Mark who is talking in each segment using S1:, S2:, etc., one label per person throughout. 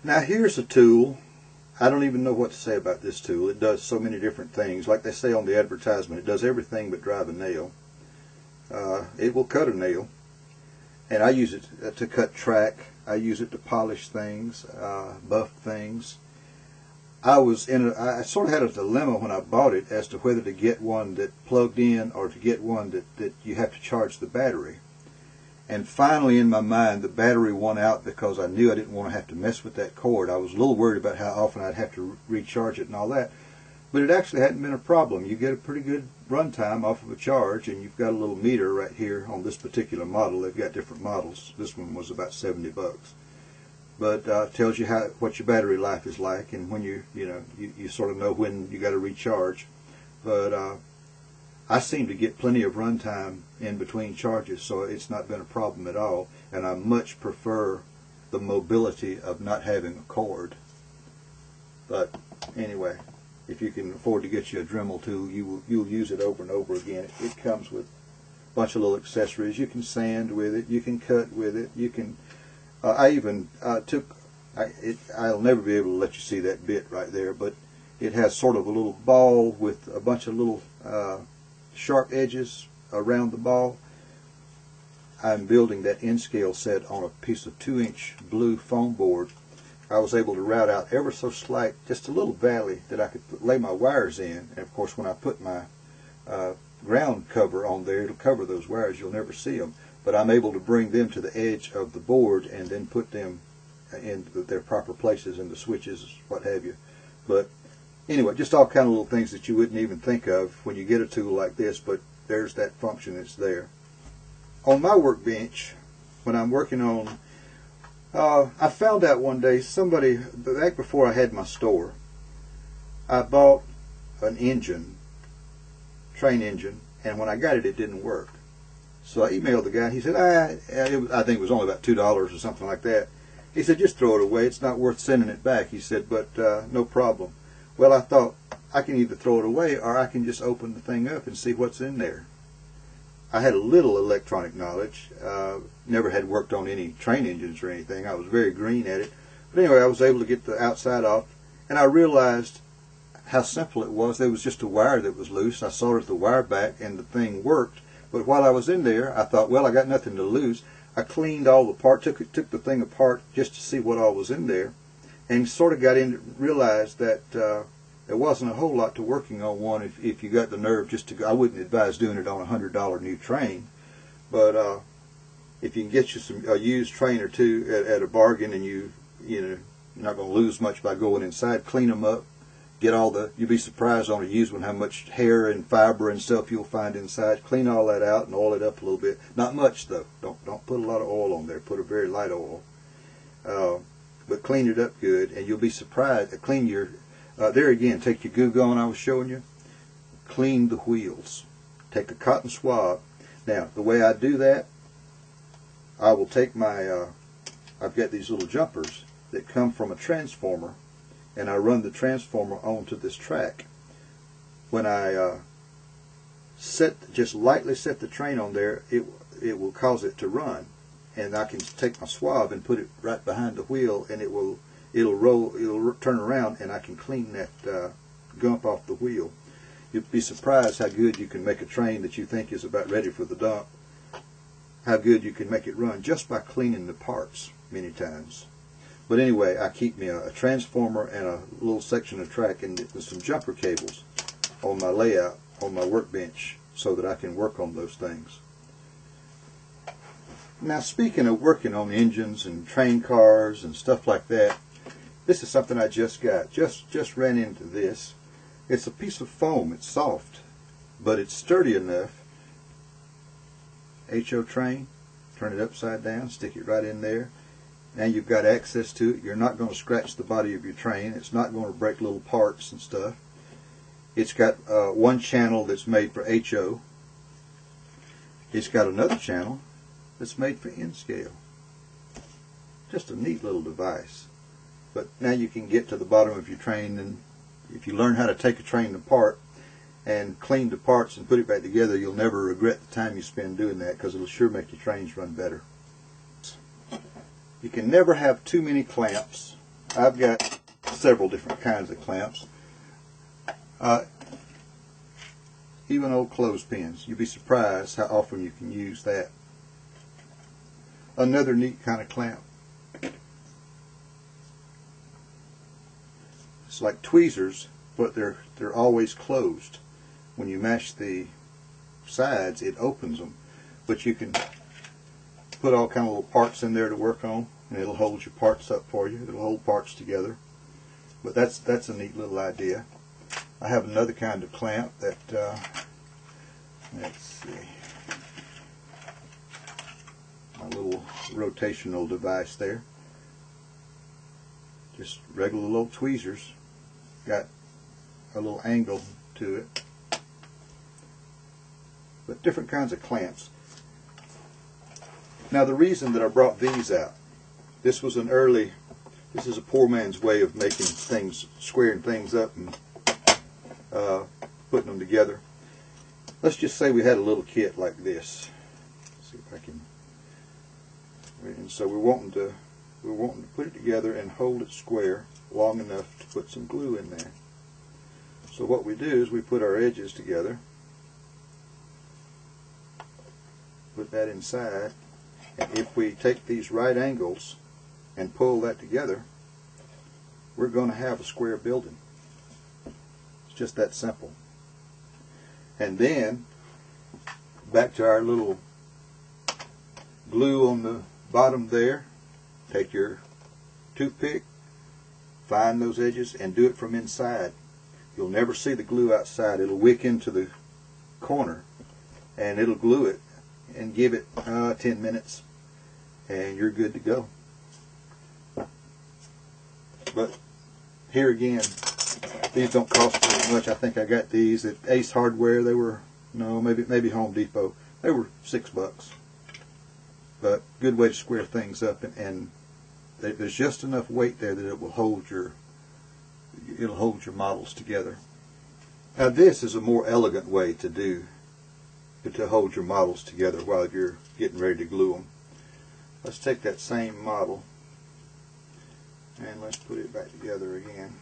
S1: Now here's a tool. I don't even know what to say about this tool. It does so many different things. Like they say on the advertisement, it does everything but drive a nail. It will cut a nail. And I use it to cut track. I use it to polish things, buff things. I sort of had a dilemma when I bought it as to whether to get one that plugged in or to get one that you have to charge the battery. And finally in my mind the battery won out because I knew I didn't want to have to mess with that cord. I was a little worried about how often I'd have to recharge it and all that. But it actually hadn't been a problem. You get a pretty good run time off of a charge, and you've got a little meter right here on this particular model. They've got different models. This one was about $70. But tells you what your battery life is like, and when you sort of know when you got to recharge. But I seem to get plenty of run time in between charges, so it's not been a problem at all. And I much prefer the mobility of not having a cord. But anyway, if you can afford to get you a Dremel tool, you'll use it over and over again. It comes with a bunch of little accessories. You can sand with it. You can cut with it. You can. I even I'll never be able to let you see that bit right there, but it has sort of a little ball with a bunch of little sharp edges around the ball. I'm building that N-scale set on a piece of 2-inch blue foam board. I was able to route out ever so slight, just a little valley that I could lay my wires in. And of course when I put my ground cover on there, it'll cover those wires. You'll never see them. But I'm able to bring them to the edge of the board and then put them in their proper places in the switches, what have you. But anyway, just all kind of little things that you wouldn't even think of when you get a tool like this, but there's that function that's there. On my workbench, when I'm working on, I found out one day, somebody, back before I had my store, I bought an engine, train engine, and when I got it, it didn't work. So I emailed the guy, and he said, I think it was only about $2 or something like that. He said, just throw it away, it's not worth sending it back. He said, but no problem. Well, I thought, I can either throw it away or I can just open the thing up and see what's in there. I had a little electronic knowledge, never had worked on any train engines or anything. I was very green at it. But anyway, I was able to get the outside off, and I realized how simple it was. There was just a wire that was loose. I soldered the wire back and the thing worked. But while I was in there, I thought, well, I got nothing to lose. I cleaned all the parts, took the thing apart just to see what all was in there, and sort of got in, realized that there wasn't a whole lot to working on one if you got the nerve just to go. I wouldn't advise doing it on a $100 new train, but if you can get you a used train or two at a bargain, and you're not going to lose much by going inside, clean them up, get all the, you'll be surprised on a used one how much hair and fiber and stuff you'll find inside. Clean all that out and oil it up a little bit. Not much though. Don't put a lot of oil on there. Put a very light oil. But clean it up good, and you'll be surprised. Clean your, there again, take your Goo Gone I was showing you. Clean the wheels. Take a cotton swab. Now, the way I do that, I will take my, I've got these little jumpers that come from a transformer, and I run the transformer onto this track. When I just lightly set the train on there, it will cause it to run, and I can take my swab and put it right behind the wheel, and it'll turn around, and I can clean that gump off the wheel. You'd be surprised how good you can make a train that you think is about ready for the dump, how good you can make it run just by cleaning the parts many times. But anyway, I keep me a transformer and a little section of track and some jumper cables on my layout, on my workbench, so that I can work on those things. Now, speaking of working on engines and train cars and stuff like that, this is something I just got. Just ran into this. It's a piece of foam. It's soft, but it's sturdy enough. HO train, turn it upside down, stick it right in there. Now you've got access to it. You're not going to scratch the body of your train. It's not going to break little parts and stuff. It's got one channel that's made for HO. It's got another channel that's made for N-scale. Just a neat little device. But now you can get to the bottom of your train, and if you learn how to take a train apart and clean the parts and put it back together, you'll never regret the time you spend doing that, because it'll sure make your trains run better. You can never have too many clamps. I've got several different kinds of clamps. Even old clothespins. You'd be surprised how often you can use that. Another neat kind of clamp. It's like tweezers, but they're always closed. When you mash the sides, it opens them. But you can put all kind of little parts in there to work on, and it'll hold your parts up for you. It'll hold parts together. But that's a neat little idea. I have another kind of clamp that, let's see, my little rotational device there. Just regular little tweezers. Got a little angle to it. But different kinds of clamps. Now the reason that I brought these out, this is a poor man's way of making things, squaring things up and putting them together. Let's just say we had a little kit like this. Let's see if I can. And so we're wanting to put it together and hold it square long enough to put some glue in there. So what we do is we put our edges together, put that inside, and if we take these right angles and pull that together, we're going to have a square building. It's just that simple. And then back to our little glue on the bottom there. Take your toothpick, find those edges, and do it from inside. You'll never see the glue outside. It'll wick into the corner, and it'll glue it, and give it 10 minutes, and you're good to go. But here again, these don't cost very much. I think I got these at Ace Hardware. They were, no, maybe Home Depot. They were $6. But good way to square things up, and there's just enough weight there that it will hold your models together. Now this is a more elegant way to hold your models together while you're getting ready to glue them. Let's take that same model and let's put it back together again.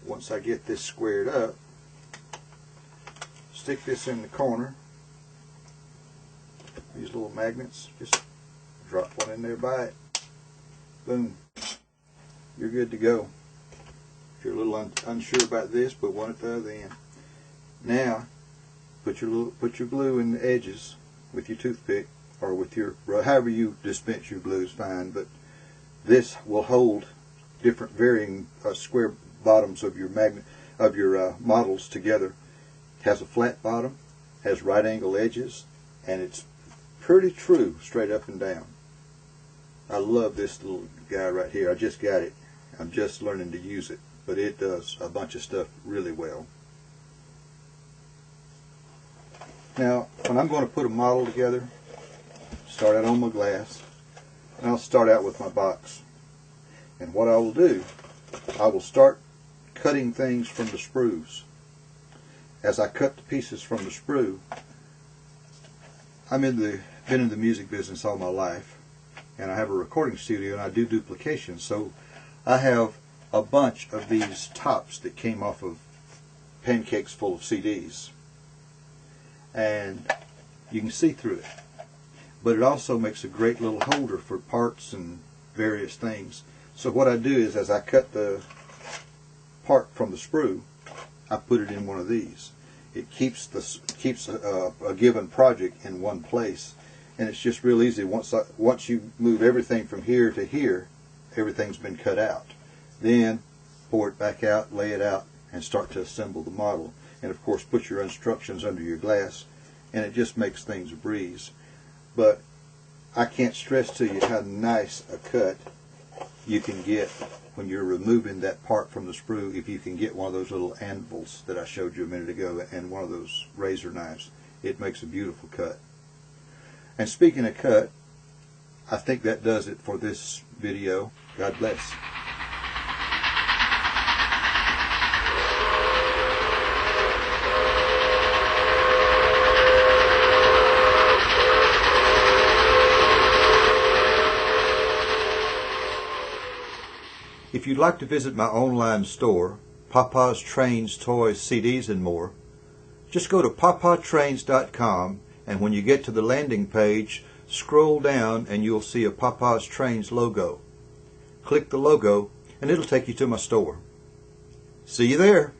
S1: Once I get this squared up, stick this in the corner. These little magnets, just drop one in there by it. Boom. You're good to go. If you're a little unsure about this, put one at the other end. Now, put your glue in the edges with your toothpick, or with your, however you dispense your glue is fine, but this will hold different varying square bottoms of your models together. It has a flat bottom, has right angle edges, and it's pretty true straight up and down. I love this little guy right here. I just got it. I'm just learning to use it, but it does a bunch of stuff really well. Now, when I'm going to put a model together, start out on my glass, and I'll start out with my box. And what I will do, I will start cutting things from the sprues. As I cut the pieces from the sprue, been in the music business all my life, and I have a recording studio and I do duplications, so I have a bunch of these tops that came off of pancakes full of CDs, and you can see through it, but it also makes a great little holder for parts and various things. So what I do is, as I cut the part from the sprue, I put it in one of these. It keeps a given project in one place, and it's just real easy. Once you move everything from here to here, everything's been cut out. Then pour it back out, lay it out, and start to assemble the model. And of course, put your instructions under your glass, and it just makes things a breeze. But I can't stress to you how nice a cut you can get when you're removing that part from the sprue, if you can get one of those little anvils that I showed you a minute ago and one of those razor knives. It makes a beautiful cut. And speaking of cut, I think that does it for this video. God bless. If you'd like to visit my online store, Papa's Trains, Toys, CDs, and more, just go to papatrains.com, and when you get to the landing page, scroll down and you'll see a Papa's Trains logo. Click the logo and it'll take you to my store. See you there.